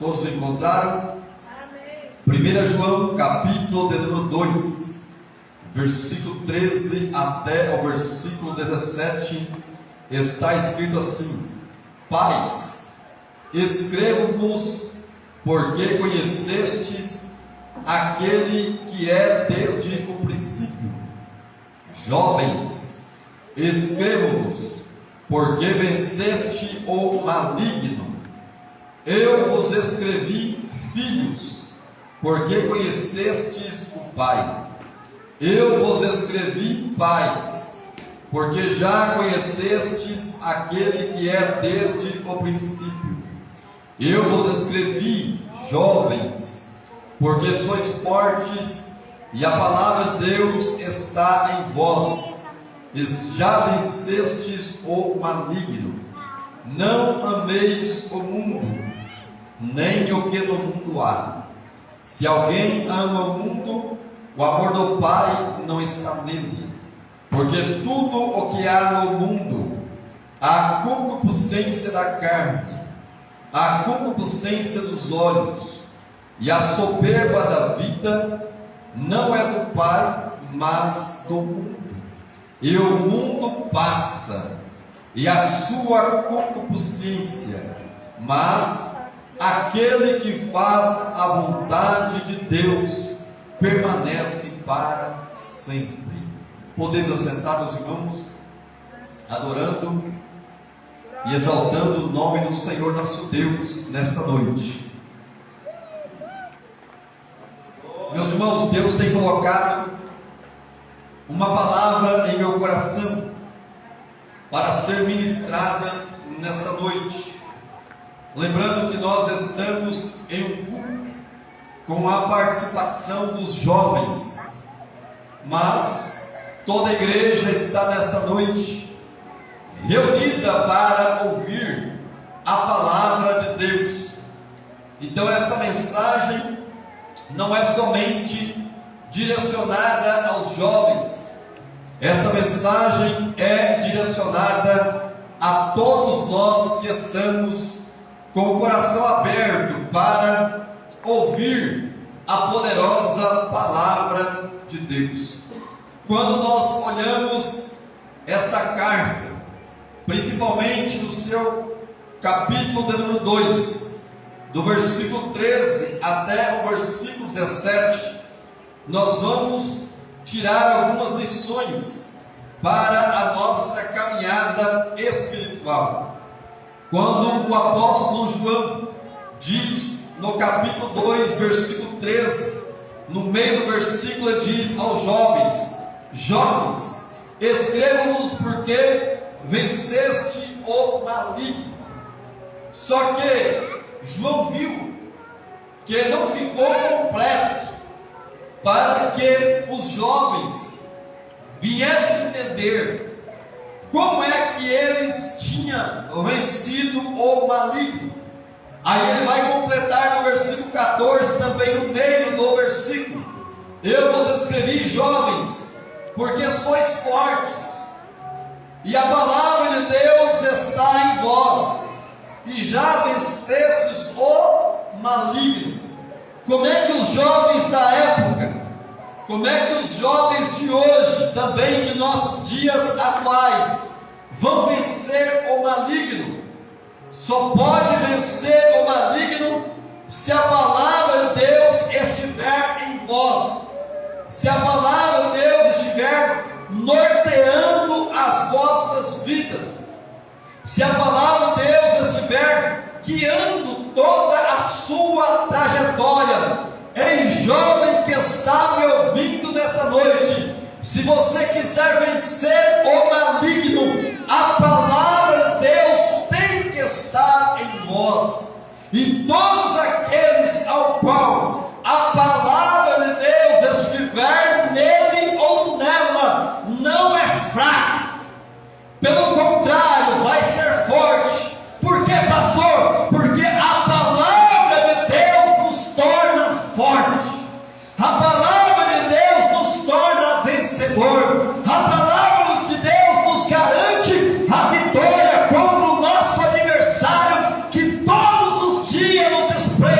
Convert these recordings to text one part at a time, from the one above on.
Todos encontraram? 1 João, capítulo de número 2, versículo 13 até o versículo 17, está escrito assim: Pais, escrevo-vos porque conhecestes aquele que é desde o princípio. Jovens, escrevo-vos porque venceste o maligno. Eu vos escrevi, filhos, porque conhecestes o Pai. Eu vos escrevi, pais, porque já conhecestes aquele que é desde o princípio. Eu vos escrevi, jovens, porque sois fortes e a palavra de Deus está em vós, e já vencestes o maligno. Não ameis o mundo, nem o que no mundo há. Se alguém ama o mundo, o amor do Pai não está nele. Porque tudo o que há no mundo, a concupiscência da carne, a concupiscência dos olhos e a soberba da vida, não é do Pai, mas do mundo. E o mundo passa, e a sua concupiscência, mas aquele que faz a vontade de Deus permanece para sempre. Podeis assentar, meus irmãos, adorando e exaltando o nome do Senhor nosso Deus nesta noite. Meus irmãos, Deus tem colocado uma palavra em meu coração para ser ministrada nesta noite. Lembrando que nós estamos em um culto com a participação dos jovens, mas toda a igreja está nesta noite reunida para ouvir a palavra de Deus. Então esta mensagem não é somente direcionada aos jovens, esta mensagem é direcionada a todos nós que estamos com o coração aberto para ouvir a poderosa palavra de Deus. Quando nós olhamos esta carta, principalmente no seu capítulo de número 2, do versículo 13 até o versículo 17, nós vamos tirar algumas lições para a nossa caminhada espiritual. Quando o apóstolo João diz no capítulo 2, versículo 13, no meio do versículo ele diz aos jovens: Jovens, escrevo-vos porque venceste o maligno. Só que João viu que não ficou completo para que os jovens viessem entender como é que eles tinham vencido o maligno. Aí ele vai completar no versículo 14, também no meio do versículo: Eu vos escrevi, jovens, porque sois fortes, e a palavra de Deus está em vós, e já vencestes o maligno. Como é que os jovens da época, como é que os jovens de hoje, também de nossos dias atuais, vão vencer o maligno? Só pode vencer o maligno se a palavra de Deus estiver em vós, se a palavra de Deus estiver norteando as vossas vidas, se a palavra de Deus estiver guiando toda a sua trajetória. Ei, jovem que está me ouvindo nesta noite, se você quiser vencer o maligno, a palavra de Deus tem que estar em vós. E todos aqueles ao qual a palavra de Deus estiver nele ou nela, não é fraco, pelo contrário, vai ser forte. Por quê, pastor? Porque a palavra de Deus nos torna forte, a palavra de Deus nos torna vencedor, a palavra de Deus nos garante a vitória contra o nosso adversário, que todos os dias nos espreita.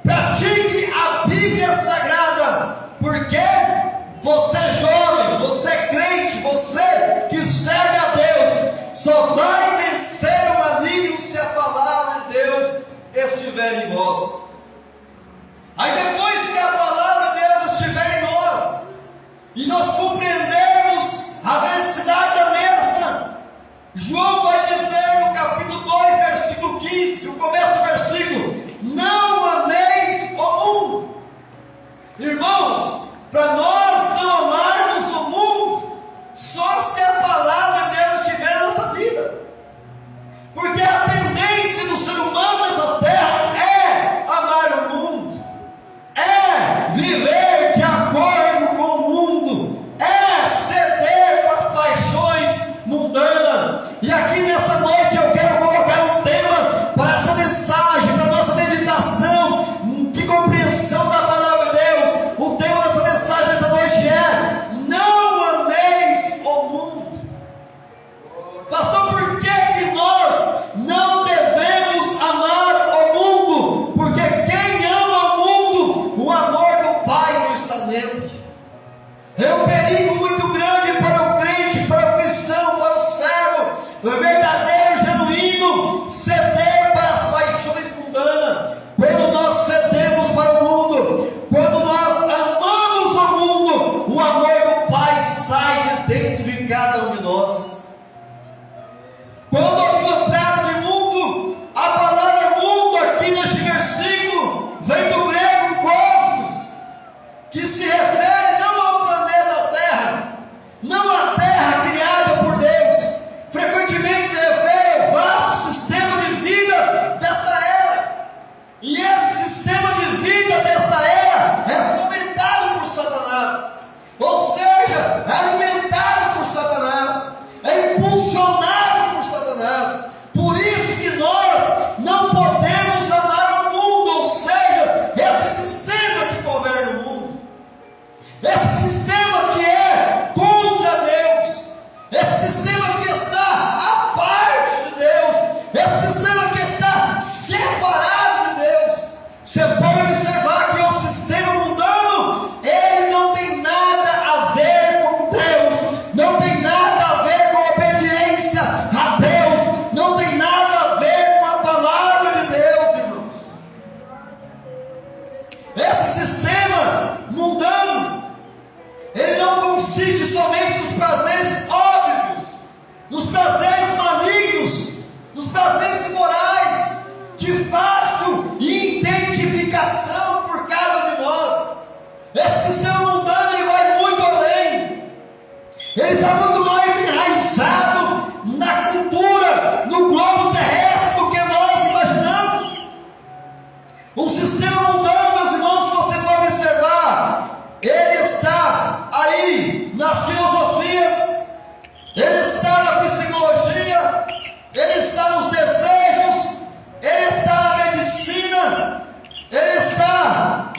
pratique a Bíblia Sagrada, porque você é jovem, você é crente, você que serve a Deus, só vai vencer o maligno se a palavra de Deus estiver em vós. Aí depois que a palavra de Deus estiver em nós, e nós compreendermos a necessidade da mesma, João vai dizer no capítulo 2, versículo 15, o começo do versículo: não ameis o mundo. Irmãos, para nós não amarmos o mundo, só se a palavra de Deus estiver na nossa vida. Porque a tendência do ser humano nessa terra é amar o mundo, é viver de acordo com o mundo, é ceder para as paixões mundanas. E aqui nesta noite eu quero colocar um tema para essa mensagem, para a nossa meditação, de compreensão da palavra de Deus. O tema dessa mensagem nessa noite é: não ameis o mundo. Pastor, por que nós não devemos amar o mundo? Porque quem ama o mundo, o amor do Pai não está nele. É um perigo muito grande para o crente, para o cristão, para o servo, o verdadeiro, genuíno, ceder para as paixões mundanas. Quando nós cedemos para o mundo, quando nós amamos o mundo, o amor do Pai sai de dentro de cada um de nós. Quando eu trato de mundo, a palavra mundo aqui neste versículo vem do grego cosmos, que se refere não ao planeta Terra, não à Terra criada por Deus, frequentemente se refere ao vasto sistema de vida desta era. E esse sistema de vida desta era é fomentado por Satanás, ou seja, é alimentado por Satanás, é impulsionado por Satanás. Por isso que nós não podemos amar o mundo, ou seja, esse sistema que governa o mundo, esse sistema que é contra Deus, esse sistema que está à parte de Deus, esse sistema que está separado de Deus. Você pode observar que o sistema mundano, ele não tem nada a ver com Deus, não tem nada a ver com a obediência a Deus, não tem nada a ver com a palavra de Deus, irmãos. Esse sistema mundano, ele não consiste somente nos prazeres óbvios, nos prazeres malignos, nos prazeres morais, de fácil identificação por cada de nós. Esse sistema mundano, ele vai muito além, ele está muito mais enraizado na cultura, no globo terrestre do que nós imaginamos. O sistema mundano, meus irmãos, se você for observar, ele está aí nas filosofias, ele está na psicologia, ele está nos desejos, ele está na medicina, ele está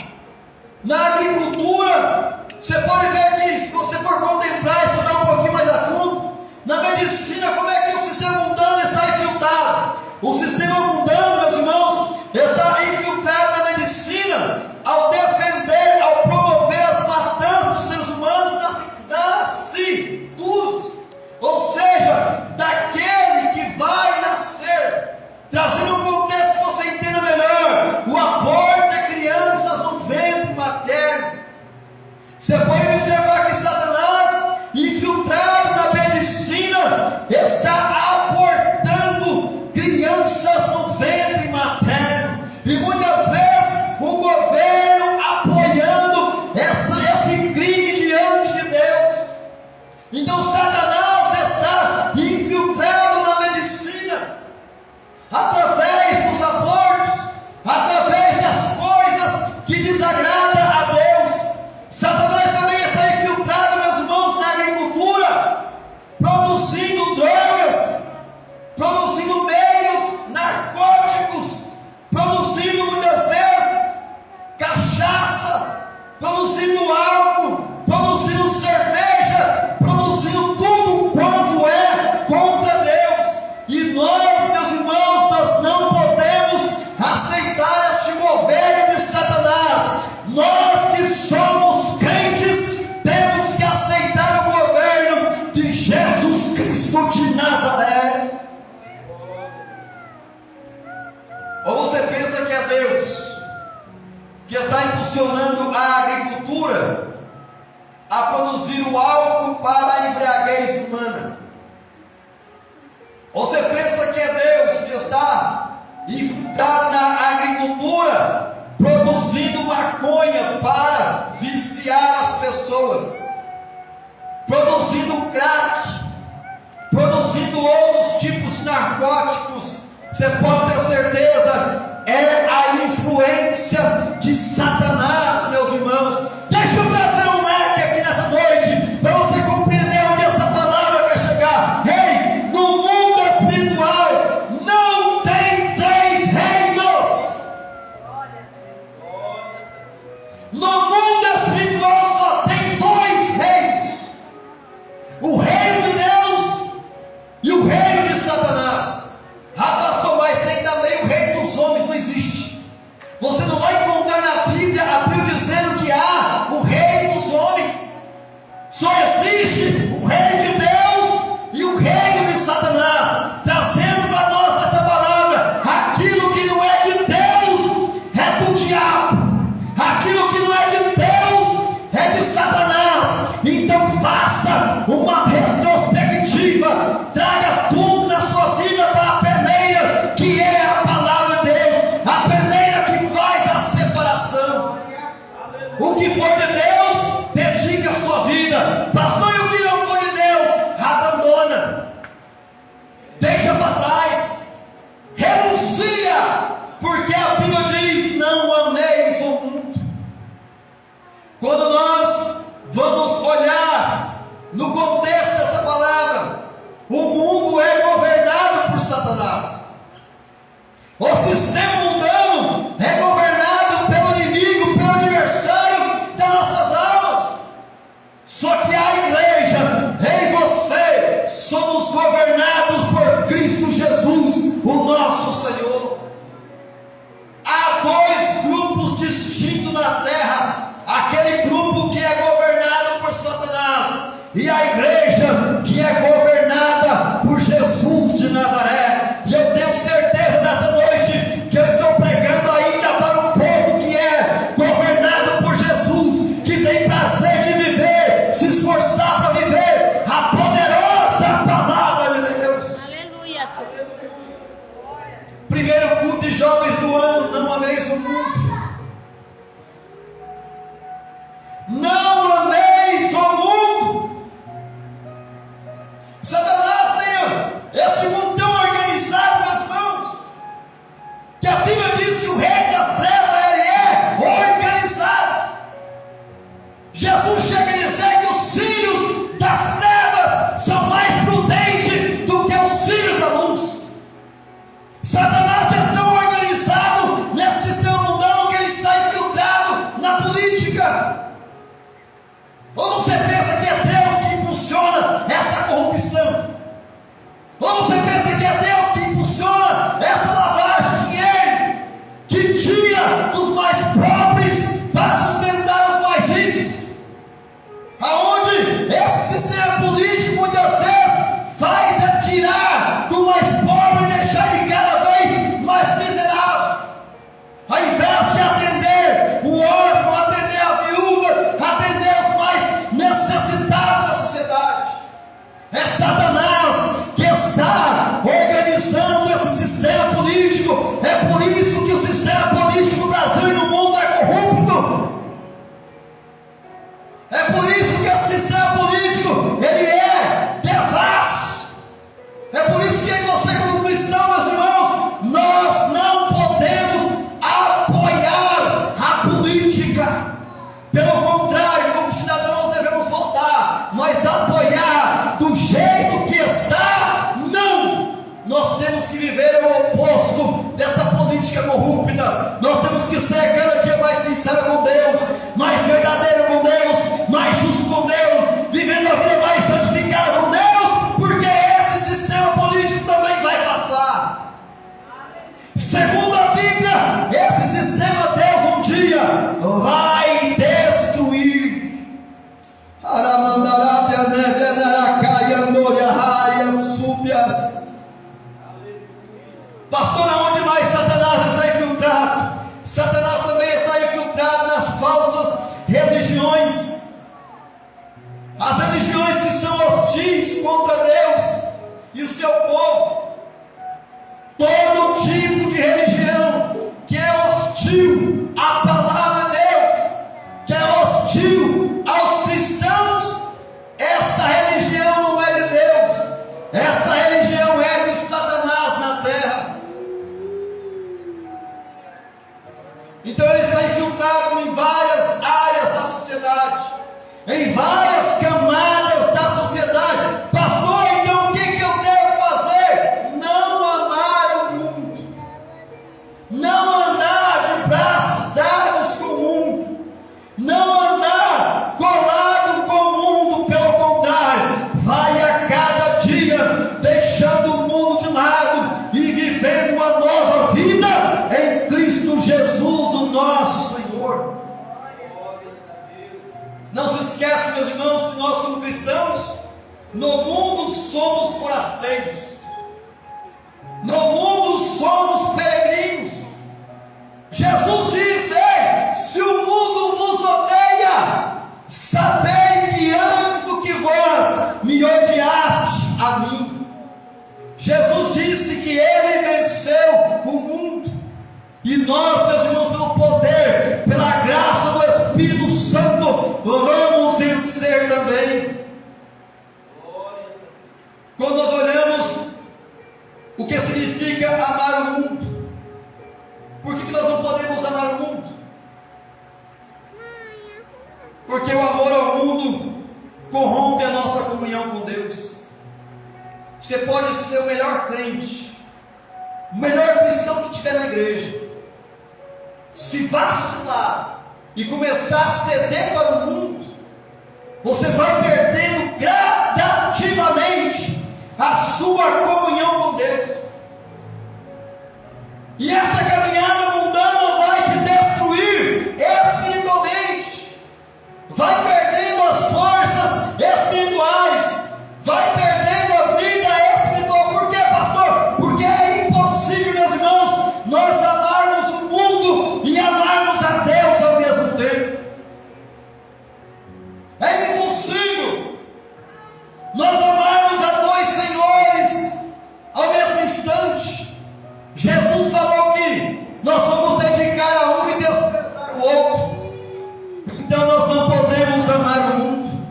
na agricultura. Você pode ver que, se você for contemplar, estudar um pouquinho mais a fundo, na medicina, como é que o sistema mundano está infiltrado? O sistema mundano, meus irmãos, está infiltrado na medicina, ao defender, ao promover as matanças dos seres humanos nascidos, ou seja, daquele que vai nascer. Trazendo um contexto que você entenda melhor, o aborto de crianças no ventre materno. Você pode observar que Satanás, infiltrado na medicina, está abortando crianças no ventre materno. E muitas vezes o governo apoiando esse crime diante de Deus. Então Satanás está infiltrado na medicina, através dos abortos, através das coisas que desagradam a Deus. Satanás também está infiltrado, meus irmãos, na agricultura, produzindo drogas, produzindo meios narcóticos, produzindo muitas vezes cachaça, produzindo álcool, produzindo cerveja, produzindo tudo quanto é contra Deus. E nós, meus irmãos, nós não podemos aceitar este governo de Satanás. está impulsionando a agricultura a produzir o álcool para a embriaguez humana. Você pensa que é Deus que está infiltrado na agricultura, produzindo maconha para viciar as pessoas, produzindo crack, produzindo outros tipos de narcóticos? Você pode ter certeza, é a influência de Satanás, meus irmãos. Deixa eu trazer um leque aqui nessa noite, para você compreender onde essa palavra quer chegar. Ei, no mundo espiritual não tem três reinos. No mundo espiritual só tem dois reinos: o reino de Deus e o reino de Satanás. Ah, pastor, mas tem também o reino dos homens. Não existe. Você não vai encontrar na Bíblia a Bíblia dizendo que há o reino dos homens. Só existe o reino de Deus e o reino de Satanás, trazendo para nós nessa palavra: aquilo que não é de Deus é do diabo, aquilo que não é de Deus é de Satanás. Então faça uma retrospectiva, traga tudo na sua vida para a peneira, que é a palavra de Deus, a peneira que faz a separação. O que for de Deus, dedica a sua vida. Pastor, e o que não for de Deus, abandona, deixa para trás, renuncia, porque a Bíblia diz: não ameis o mundo. Quando nós vamos olhar no contexto dessa palavra, o mundo é governado por Satanás. O sistema mundano é governado pelo inimigo, pelo adversário das nossas almas. Só que a igreja, eu e você, somos governados por Cristo Jesus, o nosso Senhor. Há dois grupos distintos na terra: aquele grupo que é governado por Satanás e a igreja que é governada por Jesus de Nazaré. E eu tenho certeza nessa noite que eu estou pregando ainda para um povo que é governado por Jesus, que tem prazer de viver, se esforçar para viver a poderosa palavra de Deus. Aleluia. Primeiro culto de jovens do ano: não ameis o mundo. Não ameis o mundo. Satanás tem esse mundo tão organizado nas mãos, que a Bíblia diz que o reino das trevas ele é organizado. Jesus chega a dizer que os filhos das trevas são mais prudentes do que os filhos da luz. Satanás é tão organizado nesse sistema mundano que ele está infiltrado na política. Ou você pensa que é Deus que impulsiona essa corrupção? Ou você pensa que é Deus que impulsiona essa lavagem de dinheiro, que tira dos mais pobres para sustentar os mais ricos? Aonde esse sistema político muitas vezes faz é tirar do mais pobre e deixar ele cada vez mais miserável. Ao invés de atender o órfão, atender a viúva, atender os mais necessitados da sociedade, é Satanás que está organizando esse sistema político. É por isso que o sistema político no Brasil e no mundo é corrupto. É por isso que esse sistema político ele é devasso. É por isso que você, como cristão, meus irmãos, nós não podemos apoiar a política. Pelo contrário, como cidadãos devemos voltar, mas apoiar do jeito que está, não. Nós temos que viver o oposto desta política corrupta. Nós temos que ser cada dia mais sincero com Deus, mais verdadeiro com Deus, mais justo com Deus, vivendo a vida mais santificada com Deus, porque esse sistema político também vai passar. Segundo a Bíblia, esse sistema Deus um dia vai destruir. Pastor, aonde mais Satanás está infiltrado? Satanás também está infiltrado religiões que são hostis contra Deus e o seu povo. Todo tipo de religião que é hostil à palavra de Deus, que é hostil aos cristãos, esta religião não é de Deus, essa religião é de Satanás na terra. Então ele está infiltrado em várias áreas da sociedade, em várias camadas da sociedade. Pastor, então o que eu devo fazer? Não amar o mundo, não andar de braços dados com o mundo, não andar colado com o mundo. Pelo contrário, vai a cada dia deixando o mundo de lado e vivendo uma nova vida em Cristo Jesus, o nosso Senhor. Não se esqueça, meus irmãos, que nós como cristãos, no mundo somos forasteiros, no mundo somos peregrinos. Jesus disse: ei, se o mundo vos odeia, sabei que antes do que vós me odiaste a mim. Jesus disse que Ele venceu o mundo, e nós, meus irmãos, pelo poder, pela graça do Espírito Santo, vamos vencer também. Quando nós olhamos o que significa amar o mundo, por que nós não podemos amar o mundo? Porque o amor ao mundo corrompe a nossa comunhão com Deus. Você pode ser o melhor crente, o melhor cristão que tiver na igreja, se vacilar e começar a ceder para o mundo, você vai perdendo gradativamente a sua comunhão com Deus. E essa caminhada mundana vai te destruir espiritualmente, vai perdendo as forças espirituais, vai perdendo a vida espiritual. Por quê, pastor? Porque é impossível, meus irmãos, nós amarmos o mundo e amarmos a Deus ao mesmo tempo. É impossível nós amarmos a dois senhores ao mesmo instante. Jesus falou que nós vamos dedicar a um e desprezar o outro. Então nós não podemos amar o mundo.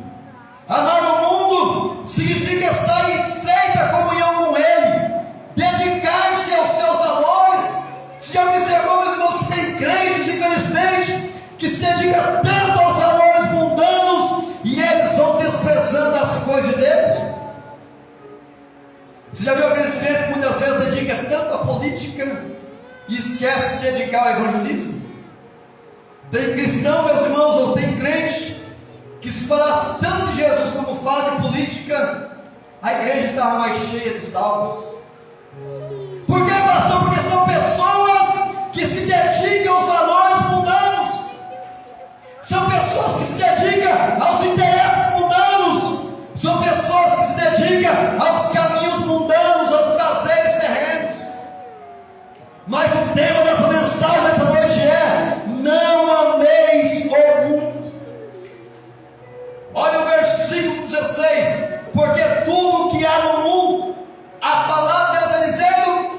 Amar o mundo significa estar em estreita comunhão com Ele, dedicar-se aos seus valores. Se já observou, meus irmãos, que tem crentes, infelizmente, que se dedicam tanto aos valores mundanos e eles vão desprezando as coisas de Deus. Você já viu aqueles crentes que muitas vezes dedicam tanto à política e esquecem de dedicar ao evangelismo? Tem cristão, meus irmãos, ou tem crente que se falasse tanto de Jesus como fala de política, a igreja estava mais cheia de salvos. Por quê, pastor? Porque são pessoas que se dedicam aos valores mundanos, são pessoas que se dedicam aos interesses mundanos, são pessoas que se dedicam aos caminhos mundanos, aos prazeres terrenos. Mas o tema dessa mensagem nessa noite é: não ameis o mundo. Olha o versículo 16: porque tudo que há no mundo, a palavra de Deus está dizendo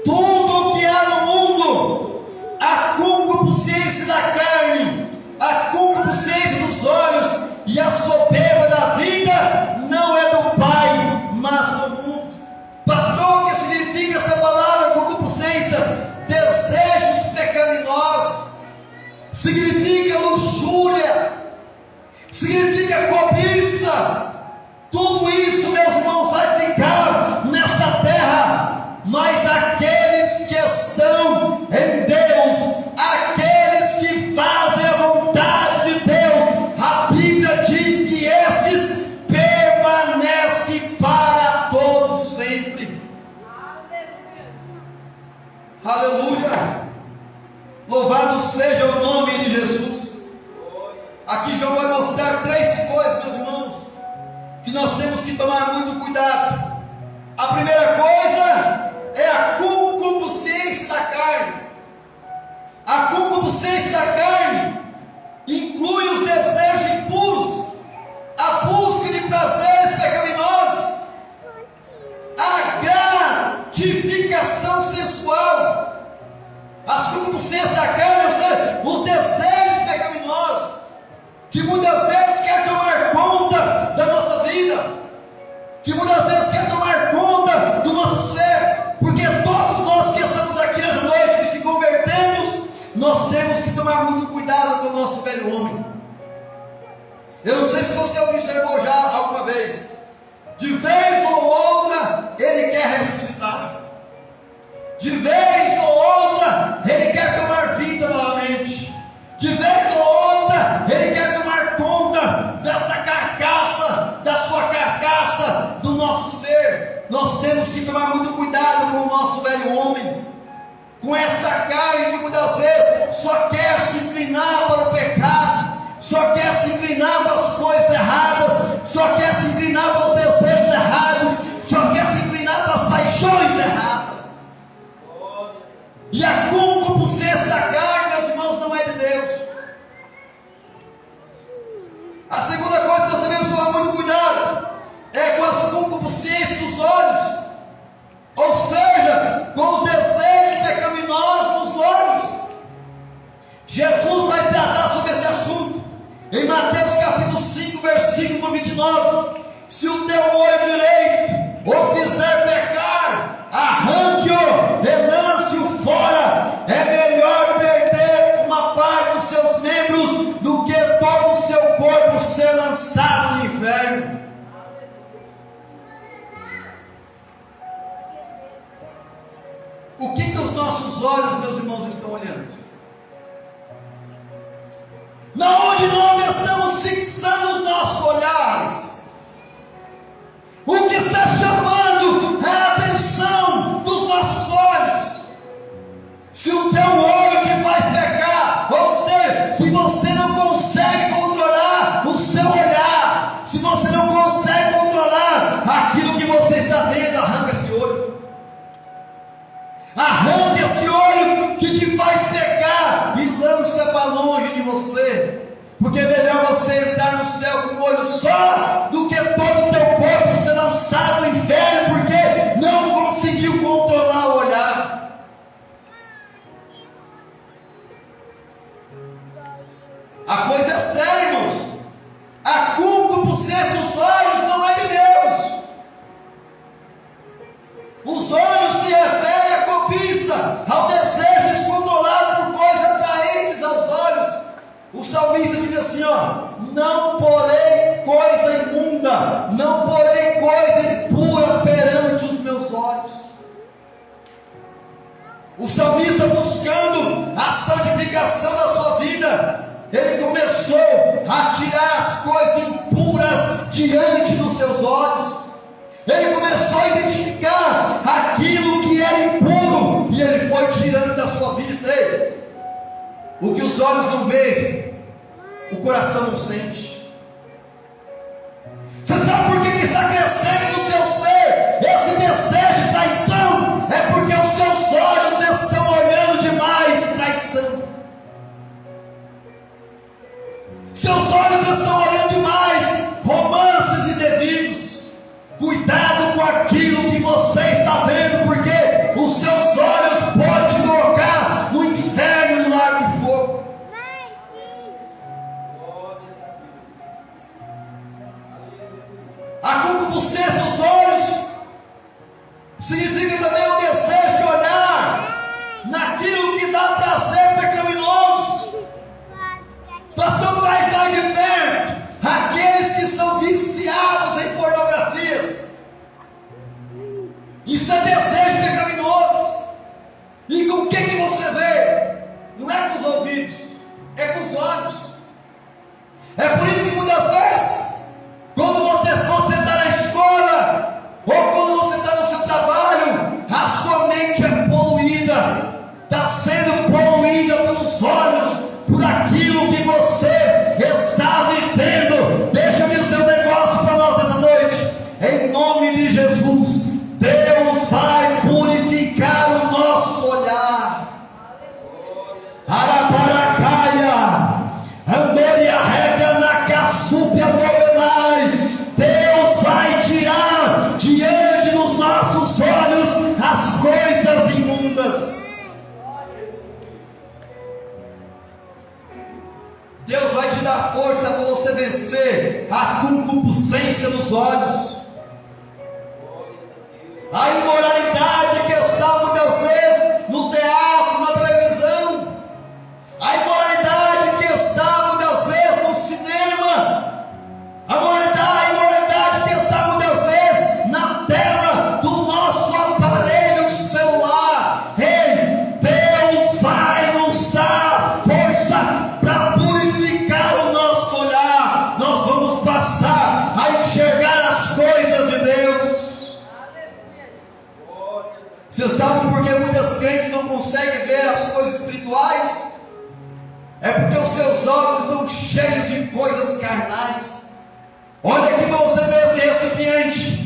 tudo que há no mundo, a concupiscência da carne, a concupiscência dos olhos e a soberba da vida, não é do Pai, mas do mundo. Pastor, o que significa essa palavra concupiscência? Desejos pecaminosos, significa luxúria, significa cobiça. Tudo isso, meus irmãos, vai ficar nesta terra, mas aqueles que estão em Deus, aqueles que fazem a vontade de Deus, a Bíblia diz que estes permanecem para todos sempre. Aleluia! Louvado seja o nome de Jesus. Aqui João vai mostrar três coisas, meus irmãos, que nós temos que tomar muito cuidado. A primeira coisa é a concupiscência da carne. A concupiscência da carne inclui os desejos impuros, temos que tomar muito cuidado com o nosso velho homem. Eu não sei se você observou já alguma vez, de vez ou outra ele quer ressuscitar, de vez ou outra ele quer tomar vida novamente, de vez ou outra ele quer tomar conta desta carcaça, da sua carcaça, do nosso ser. Nós temos que tomar muito cuidado com o nosso velho homem, com esta carne que muitas vezes só quer se inclinar para o pecado, só quer se inclinar para as coisas erradas, só quer se inclinar para os desejos errados, só quer se inclinar para as paixões erradas. E a concupiscência da carne, meus irmãos, não é de Deus. A segunda coisa que nós devemos tomar muito cuidado é com as concupiscências dos olhos, ou seja, com os desejos pecaminosos dos olhos. Jesus vai tratar sobre esse assunto em Mateus capítulo 5, versículo 29. Se o teu olho direito o fizer pecar, arranque-o e lance-o fora. É melhor perder uma parte dos seus membros do que todo o seu corpo ser lançado no inferno. O que os nossos olhos, meus irmãos, estão olhando? Na onde nós estamos fixando os nossos olhares? O que está chamando a atenção dos nossos olhos? Se o teu olho te faz pecar, ou seja, se você não consegue controlar o seu olhar, se você não consegue controlar aquilo que você está vendo, arranca esse olho. Arranque esse olho que te faz pecar e lança para longe de você, porque é melhor você entrar no céu com um olho só do que todo o teu corpo ser lançado no inferno porque não conseguiu controlar o olhar. A coisa é séria, irmãos. A concupiscência dos olhos não é de Deus. Os olhos se referem à cobiça, ao desejo descontrolado por coisas atraentes aos olhos. O salmista diz assim, não porei coisa imunda, não porei coisa impura perante os meus olhos. O salmista, buscando a santificação da sua vida, ele começou a tirar as coisas impuras diante dos seus olhos. Ele começou a identificar aquilo que era impuro e ele foi tirando da sua vista. Ei, o que os olhos não veem, o coração não sente. Você sabe por que está crescendo no seu ser esse desejo de traição? É porque os seus olhos estão olhando demais traição. Seus olhos estão olhando demais romances indevidos. Cuidado com aquilo que você está vendo, porque os seus olhos podem te colocar no inferno e no lago de fogo. A concupiscência dos olhos significa também o desejo de olhar naquilo que dá prazer pecaminoso. Pastor, traz mais de perto aqueles que são viciados em pornografias. Isso é desejo pecaminoso. E com o que você vê? Não é com os ouvidos, é com os olhos. É por isso que muitas vezes, quando você está na escola, ou quando você está no seu trabalho, a sua mente é poluída, está sendo poluída pelos olhos, por aquilo que você está vivendo. Deixa eu dizer um negócio para nós essa noite, em nome de Jesus. Deus vai purificar o nosso olhar. Araparacaya, Andoria Rega na Caçúpia Novenai. Deus vai tirar diante dos nossos olhos as coisas imundas. Deus vai te dar força para você vencer a concupiscência dos olhos. A imoralidade que está muitas vezes no teatro, na televisão. A imoralidade consegue ver as coisas espirituais, é porque os seus olhos estão cheios de coisas carnais. Olha aqui para você ver esse recipiente.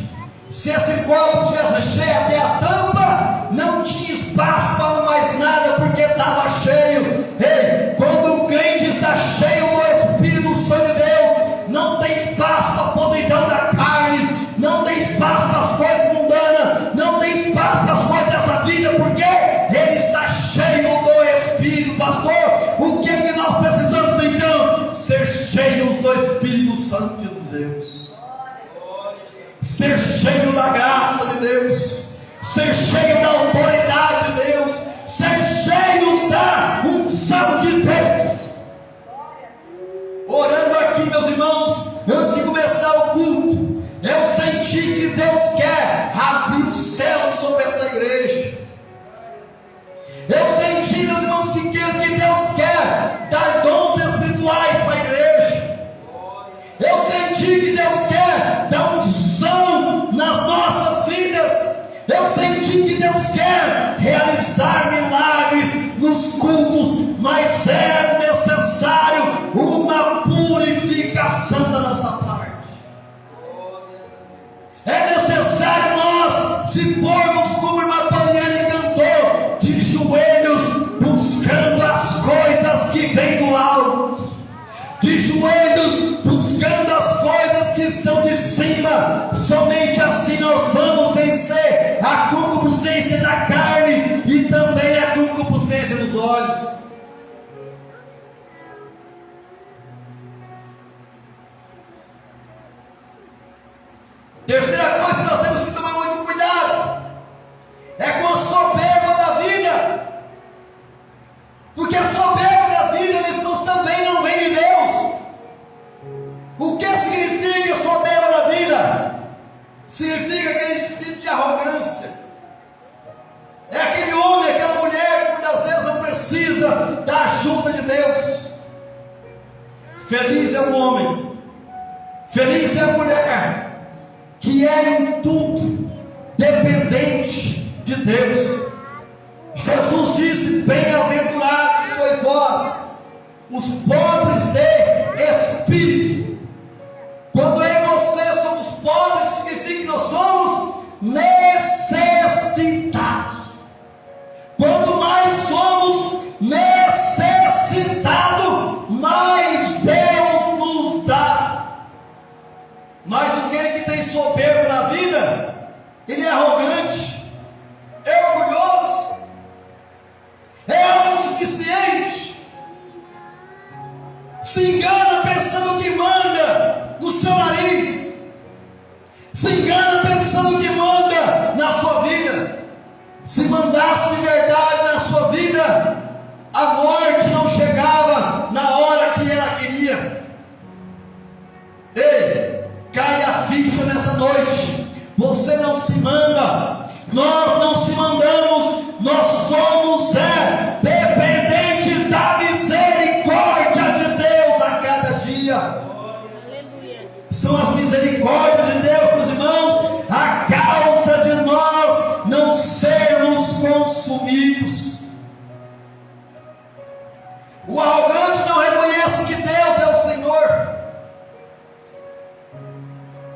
Se esse copo tivesse cheio até a tampa, não tinha espaço para mais nada, porque estava cheio. Ei, quando o crente está cheio do Espírito Santo de Deus, não tem espaço para a podridão da carne, não tem espaço para as coisas mundanas, não tem espaço para as coisas dessa vida, porque ele está cheio do Espírito. Pastor, o que é que nós precisamos então? Ser cheios do Espírito Santo de Deus, ser cheio da graça de Deus, ser cheio da autoridade de Deus, ser cheios da unção de Deus. Orando aqui, meus irmãos, antes de começar o culto, eu senti que Deus quer abrir o céu sobre esta igreja. Eu senti, meus irmãos, que Deus quer dar dons espirituais para a igreja. Eu senti que Deus quer dar unção nas nossas vidas. Eu senti que Deus quer realizar milagres nos cultos, mas é necessário uma purificação da nossa parte. É necessário nós se pormos, como a irmã Poliane cantou, de joelhos, buscando as coisas que vêm do alto, de joelhos, buscando as coisas que são de cima. Somente assim nós vamos vencer a concupiscência da carne e também a concupiscência dos olhos. Terceira coisa que nós temos que tomar muito cuidado é com a soberba da vida, porque a soberba da vida, meus irmãos, também não vem de Deus. O que significa a soberba da vida? Significa aquele espírito de arrogância. É aquele homem, aquela mulher que muitas vezes não precisa da ajuda de Deus. Feliz é o homem, feliz é a mulher que é em tudo dependente de Deus. Jesus disse: bem-aventurados sois vós, os pobres de espírito. Quando eu e você somos pobres, significa que nós somos necessitados. Quanto mais somos necessitados, mais Deus nos dá. Mas aquele que tem soberbo na vida, ele é arrogante, é orgulhoso, é autossuficiente, se engana pensando que manda no seu nariz, se engana pensando que manda na sua vida. Se mandasse de verdade na sua vida, a morte não chegava na hora que ela queria. Ei, cai a ficha nessa noite. Você não se manda, nós não se mandamos, nós somos dependentes da misericórdia de Deus a cada dia. São as misericórdias de Deus, meus irmãos, a causa de nós não sermos consumidos. O arrogante não reconhece que Deus é o Senhor.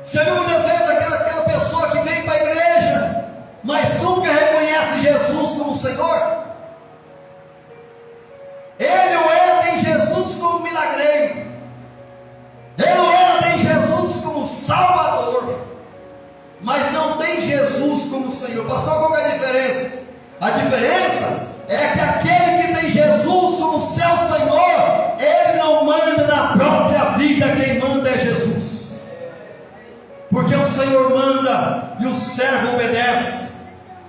Você viu muitas vezes aquela pessoa que vem para a igreja, mas nunca reconhece Jesus como Senhor? Ele ou ela tem Jesus como milagreiro, ele ou ela tem Jesus como Salvador, mas não tem Jesus como Senhor. Pastor, qual é a diferença? A diferença é que aquele que tem Jesus como seu Senhor, ele não manda na própria vida, quem manda é Jesus. Porque o Senhor manda e o servo obedece.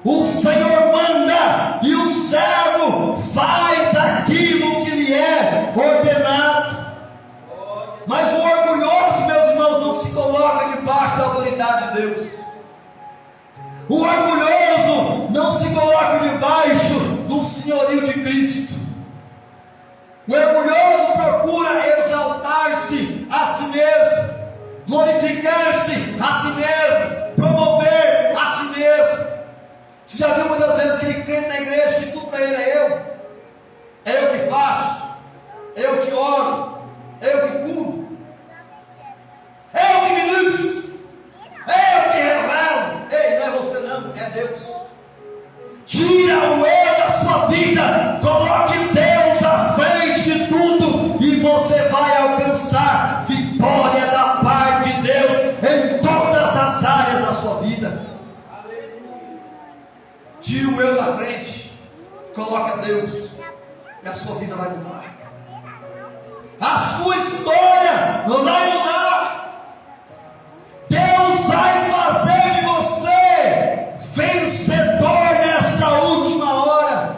O Senhor manda e o servo faz aquilo que lhe é ordenado. Mas o orgulhoso, meus irmãos, não se coloca debaixo da autoridade de Deus. O orgulhoso não se coloca debaixo do senhorio de Cristo. O orgulhoso procura exaltar-se a si mesmo, glorificar-se a si mesmo, promover a si mesmo. Você já viu muitas vezes que ele canta na igreja que tudo para ele coloque a Deus, e a sua vida vai mudar. A sua história não vai mudar. Deus vai fazer de você vencedor nesta última hora.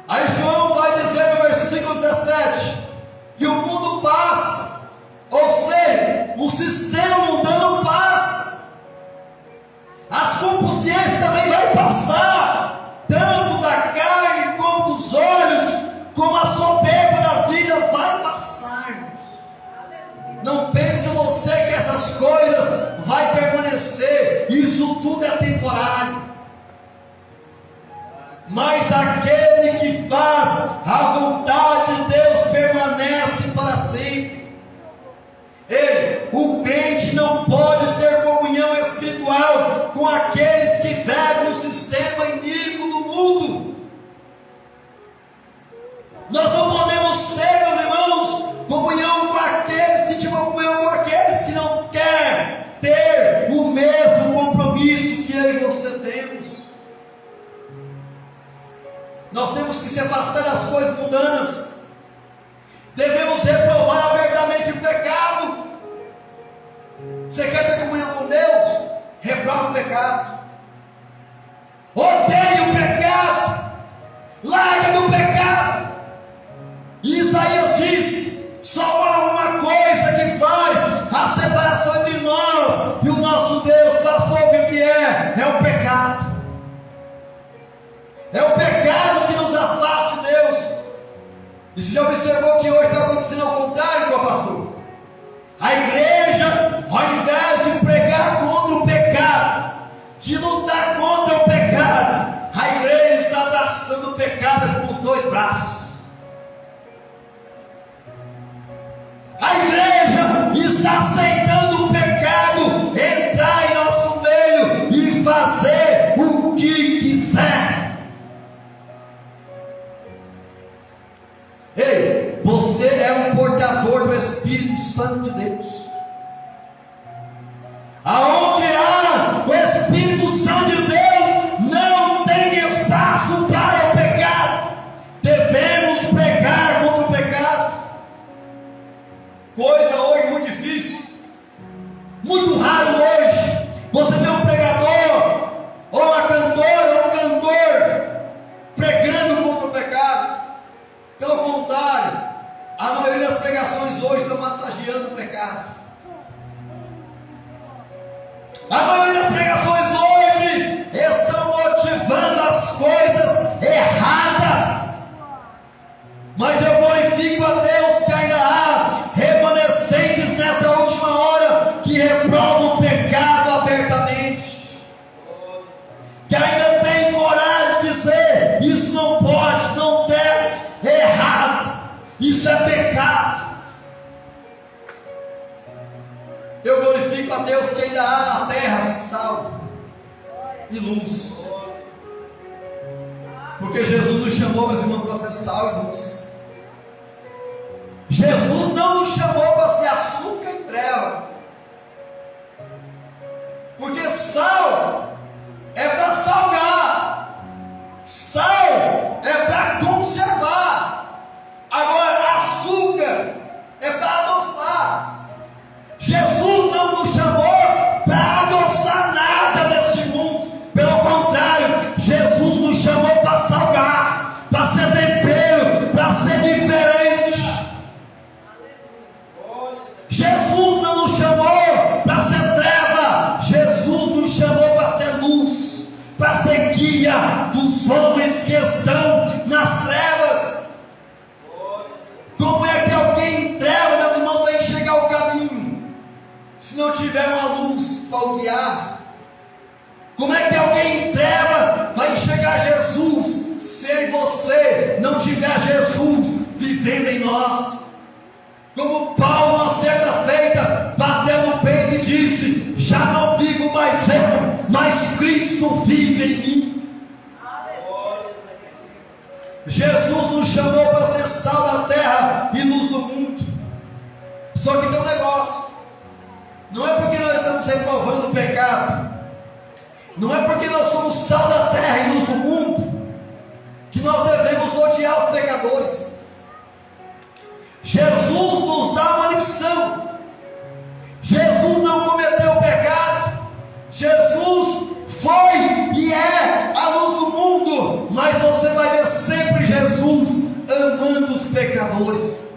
Aí João vai dizer no versículo 17: e o mundo passa, ou seja, o sistema mundano passa, as concupiscências também vai passar, tanto da carne como dos olhos, como a soberba da vida vai passar. Não pense você que essas coisas vai permanecer, isso tudo é temporário. Mas aquele que faz a vontade de Deus permanece para sempre. O crente não pode ter comunhão espiritual com aqueles que vivem no sistema iníquo do mundo. Nós não podemos ter, meus irmãos, comunhão com aqueles, sentir uma comunhão com aqueles que não querem ter o mesmo compromisso que eu e você temos. Nós temos que se afastar das coisas mundanas. Devemos reprovar abertamente o pecado. Você quer ter comunhão com Deus? Reprova o pecado. Odeie o pecado. Larga do pecado. E Isaías diz: só há uma coisa que faz a separação entre nós e o nosso Deus. Pastor, o que é? É o pecado. É o pecado que nos afasta de Deus. E você já observou que hoje está acontecendo ao contrário, meu pastor? A igreja, ao invés de pregar contra o pecado, de lutar contra o pecado, a igreja está abraçando o pecado com os dois braços. A igreja está aceitando o pecado entrar em nosso meio e fazer o que quiser. Ei, você é um portador do Espírito Santo de Deus. Aonde há o Espírito Santo de Deus, não tem espaço para o pecado. Devemos pregar contra o pecado. Coisa hoje muito difícil, muito raro hoje. Você vê um pregador, ou uma cantora, ou um cantor pregando contra o pecado. Pelo contrário, a maioria das pregações hoje estão massageando o pecado. A maioria das pregações hoje estão motivando as coisas erradas. Mas eu glorifico a Deus que ainda há remanescentes nesta última hora que reprovam o pecado abertamente, que ainda tem coragem de dizer: isso não pode, não deve, é errado, isso é pecado. Eu glorifico a Deus que ainda há na terra sal e luz, porque Jesus nos chamou, meus irmãos, para ser sal e luz. Jesus não nos chamou para ser açúcar e treva, porque sal é para salgar, sal é para conservar, agora açúcar é para adoçar. Jesus não nos chamou para adoçar nada nesse mundo, pelo contrário, Jesus nos chamou para salgar, para ser tempero, para ser diferente. Jesus não nos chamou para ser treva, Jesus nos chamou para ser luz, para ser guia dos homens que estão nas trevas. Como é que alguém em treva, meus irmãos, vai enxergar o caminho se não tiver uma luz para o guiar? Como é que alguém em treva vai enxergar Jesus se em você não tiver Jesus vivendo em nós? Como Paulo, na certa feita, bateu no peito e disse: já não vivo mais eu, mas Cristo vive em mim. Jesus nos chamou para ser sal da terra e luz do mundo. Só que tem um negócio: não é porque nós estamos reprovando o pecado Não é porque nós somos sal da terra e luz do mundo que nós devemos odiar os pecadores. Jesus nos dá uma lição. Jesus não cometeu pecado. Jesus foi e é a luz do mundo, mas você vai ver sempre Jesus amando os pecadores,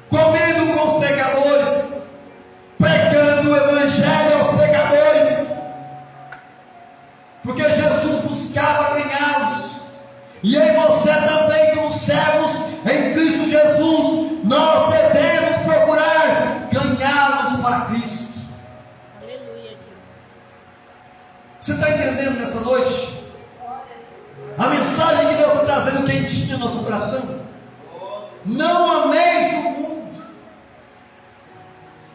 comendo com os pecadores, pregando o evangelho aos pecadores, porque Jesus buscava ganhá-los. E eu e você também, como servos em Cristo Jesus, nós devemos procurar ganhá-los para Cristo. Aleluia, Jesus. Você está entendendo nessa noite? A mensagem que Deus está trazendo quentinha no nosso coração. Não ameis o mundo.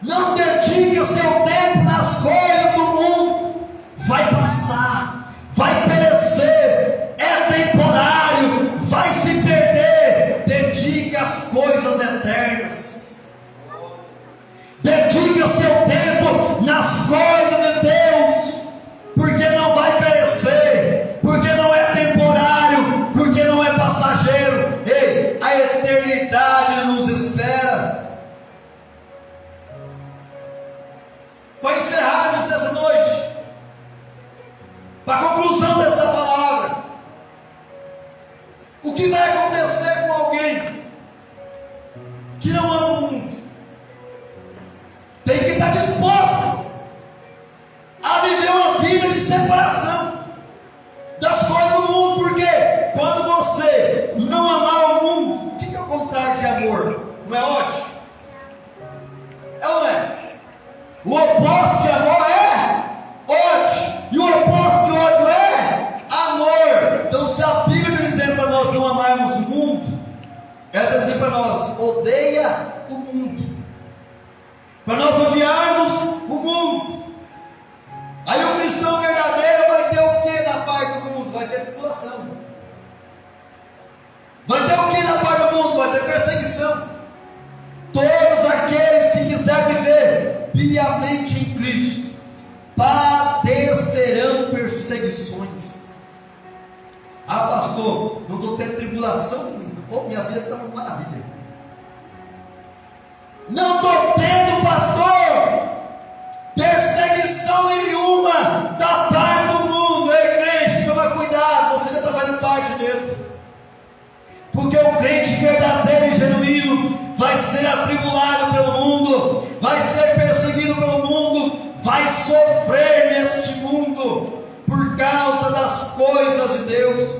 Não dedique o seu tempo nas coisas do mundo. Vai passar, vai perecer, é temporário, vai se perder. Dedique às coisas eternas. Dedique o seu tempo nas coisas de Deus, porque não vai perecer, porque não é temporário, porque não é passageiro. Ei, a eternidade nos espera. Para encerrarmos nessa noite, para a conclusão dessa palavra, o que vai acontecer com alguém que não ama o mundo? Tem que estar disposto a viver uma vida de separação das coisas do mundo, porque quando você não amar o mundo, o que é o contrário de amor? Não é ódio? É ou não é? O oposto de amor é ódio, e o oposto de ódio é amor. Então, se a Bíblia está dizendo para nós não amarmos o mundo, ela está dizendo para nós: odeia o mundo, para nós odiarmos o mundo. Aí o cristão verdadeiro vai ter o que na parte do mundo? Vai ter tribulação. Vai ter o que na parte do mundo? Vai ter perseguição. Todos aqueles que quiserem viver piamente em Cristo padecerão perseguições. Ah, pastor, não estou tendo tribulação nenhuma. Oh, minha vida está uma maravilha. Não estou tendo, pastor, perseguição nenhuma da parte do mundo. Ei, crente, toma cuidado, você já está fazendo parte dele. Porque o crente verdadeiro e genuíno vai ser atribulado pelo mundo, vai ser perseguido pelo mundo, vai sofrer neste mundo por causa das coisas de Deus.